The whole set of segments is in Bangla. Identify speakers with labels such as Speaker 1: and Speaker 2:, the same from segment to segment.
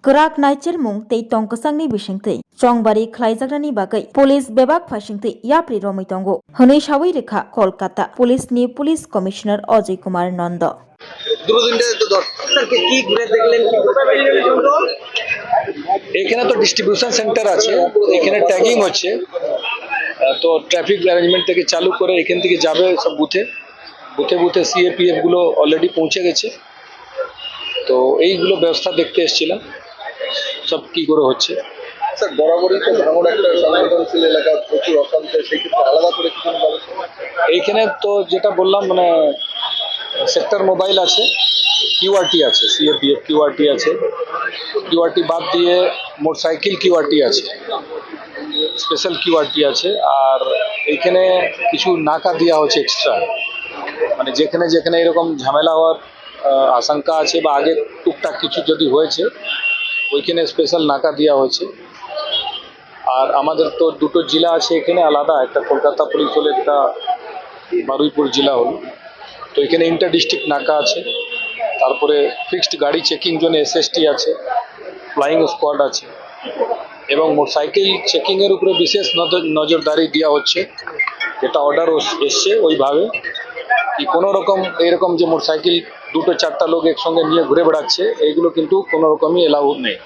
Speaker 1: Kerak naicir mung tei tongkasangni bisingtui chongbari khlaijagrani bagai police bebak phasingtui yapri romui tongo hwnui sawi rekha Kolkata police ni police commissioner Ajay Kumar Nanda
Speaker 2: এখানে তো ডিস্ট্রিবিউশন সেন্টার আছে, এখানে ট্যাগিং হচ্ছে, তো ট্রাফিক অ্যারেঞ্জমেন্ট থেকে চালু করে এখান থেকে যাবে সব বুথে বুথে বুথে সিএপিএফ গুলো অলরেডি পৌঁছে গেছে। তো এইগুলো ব্যবস্থা দেখতে এসেছিলাম সব কি করে হচ্ছে।
Speaker 3: স্যার বরাবরই তো ভাঙড় একটা সংবেদনশীল এলাকা, প্রচুর অশান্তি, সেই ক্ষেত্রে আলাদা করে কি কোনো ব্যবস্থা?
Speaker 2: এইখানে তো যেটা বললাম মানে সেক্টর মোবাইল আছে, কিউআরটি আছে, সিএপিএফ কিউআরটি আছে, কিউআরটি বাদ দিয়ে মোটরসাইকেল কিউআরটি আছে, স্পেশাল কিউআরটি আছে, আর এইখানে কিছু নাকা দেওয়া হচ্ছে এক্সট্রা, মানে যেখানে যেখানে এরকম ঝামেলা হওয়ার আশঙ্কা আছে বা আগে টুকটাক কিছু যদি হয়েছে ওইখানে স্পেশাল নাকা দেওয়া হয়েছে। আর আমাদের তো দুটো জেলা আছে এখানে আলাদা, একটা কলকাতা পুলিশ হলে একটা বারুইপুর জেলা হলো, তো এখানে ইন্টার ডিস্ট্রিক্ট নাকা আছে। তারপরে ফিক্সড গাড়ি চেকিং জন্য এসএসটি আছে, ফ্লাইং স্কোয়াড আছে, এবং মোটরসাইকেল চেকিংয়ের উপরে বিশেষ নজরদারি দেওয়া হচ্ছে, যেটা অর্ডার এসছে ওইভাবে কি কোনো রকম এরকম যে মোটরসাইকেল দুটো চারটা লোক একসঙ্গে নিয়ে ঘুরে বেড়াচ্ছে এইগুলো কিন্তু কোনো রকমই এলাউ নেই।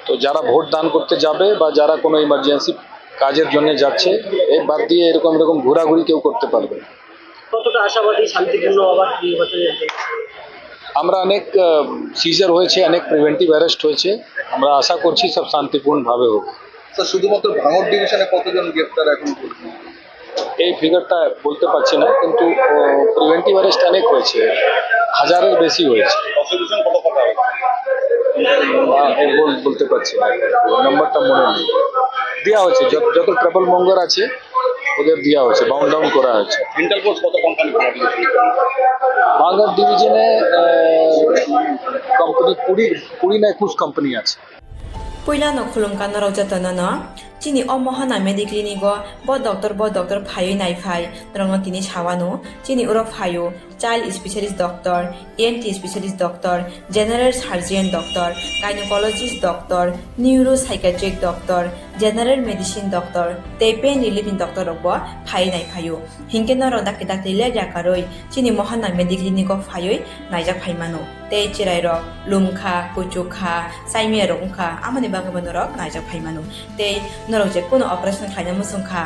Speaker 2: তো যারা ভোট দান করতে যাবে বা যারা কোনো ইমার্জেন্সি কাজের জন্য যাচ্ছে এই বাদ দিয়ে এরকম ঘোরাঘুরি কেউ করতে পারবে না।
Speaker 4: কতটা আশাবাদী শান্তিপূর্ণ আবার
Speaker 2: আমরা অনেক সিজার হয়েছে, অনেক প্রিভেন্টিভ অ্যারেস্ট হয়েছে, আমরা আশা করছি সব শান্তিপূর্ণভাবে হোক।
Speaker 3: স্যার শুধুমাত্র ভাঙড় ডিভিশনে কতজন গ্রেপ্তার এখন?
Speaker 2: এই ফিগারটা বলতে পারছি না, কিন্তু প্রিভেন্টিভ অ্যারেস্ট অনেক হয়েছে, হাজারের বেশি হয়েছে। বলতে পারছি না, নাম্বারটা মনে নেই। দেওয়া হচ্ছে যত ট্রাভেল মঙ্গর আছে ওদের দেওয়া হচ্ছে, বাউন্ড ডাউন করা হয়েছে।
Speaker 3: ইন্টার ফোর্স কত কোম্পানি?
Speaker 2: ভাঙড় ডিভিশনে কোম্পানি 20 না 21 কোম্পানি আছে।
Speaker 5: Puilano khulumkan raujatana no chini o mohana mediclinigo bo doctor phayo nai phai rongno tini chawano chini uro phayo child specialist doctor, ENT specialist doctor, general surgeon doctor, gynecologist doctor, neuropsychiatric doctor, general medicine doctor, pain relieving doctor rokbo phai nai phayo hinkeno ro dakte le jakaroi chini mohana mediclinigo phayo naijak phaimano tei chirai ro lumkha kuchukha saime rongkha amani bangabano ro naijak phaimano tei norok je kono operation khaina musungkha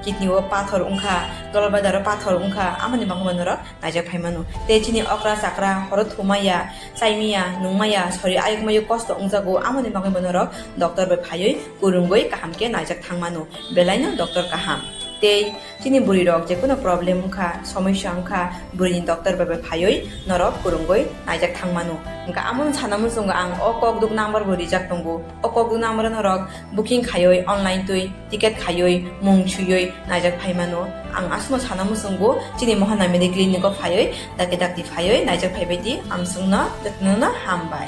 Speaker 5: kidney o pathor ungkha dolbadaro pathor ungkha amani bangabano ro naijak phaimano tei chini okra sakra horo thumaya saimia nungmaya sori ayukmayu kosto ungjago amani bangabano ro doctor bai phayoi kurungoi kahamke naijak thangmano belaino doctor kaham tei chini buri rok je kono problem ungkha সমস্যা ungkha burini doctor bai phayoi norok kurungoi naijak thangmano ungka amon sanamu sunga ang okok duk number bo rijak tongo okok duk number norok booking khayoi online tui ticket khayoi mung chuyoi naijak phaimano ang asno sanamu sungo chini mohana medical clinic phayoi dakti phayoi naijak phaibaidi amsungna datnona hambai।